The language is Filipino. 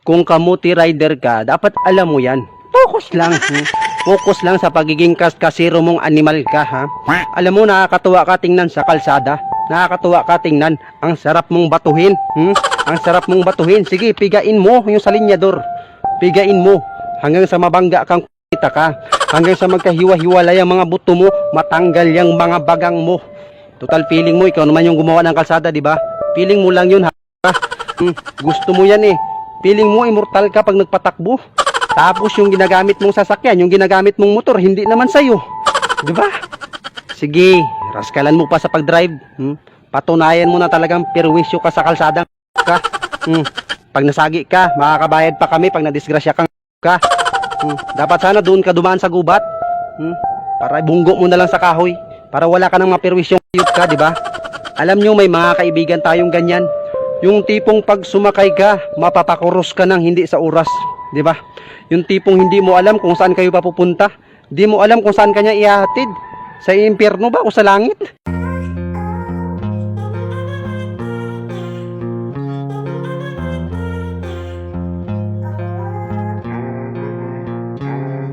Kung kamuti rider ka, dapat alam mo yan. Focus lang. Focus lang sa pagiging kasiro mong animal ka, ha? Alam mo, nakakatuwa ka tingnan sa kalsada. Nakakatuwa ka tingnan. Ang sarap mong batuhin. Ang sarap mong batuhin. Sige, pigain mo yung sa linyador. Pigain mo. Hanggang sa mabangga kang kita ka. Hanggang sa magkahiwa-hiwalay ang mga buto mo. Matanggal yung mga bagang mo. Total feeling mo, ikaw naman yung gumawa ng kalsada, di ba? Feeling mo lang yun, ha? Gusto mo yan eh. Feeling mo, immortal ka pag nagpatakbo. Tapos yung ginagamit mong sasakyan, yung ginagamit mong motor, hindi naman sa'yo. Di ba? Sige, raskalan mo pa sa pag-drive. Patunayan mo na talagang perwisyo ka sa kalsada ka. Pag nasagi ka, makakabayad pa kami pag nadisgrasya kang ka. Dapat sana doon ka dumaan sa gubat. Para bunggo mo na lang sa kahoy. Para wala ka nang maperwisyong ka, di ba? Alam nyo, may mga kaibigan tayong ganyan. Yung tipong pag sumakay ka, mapapakuros ka ng hindi sa oras. Di ba? Yung tipong hindi mo alam kung saan kayo papupunta. Hindi mo alam kung saan kanya ihahatid. Sa impyerno ba o sa langit?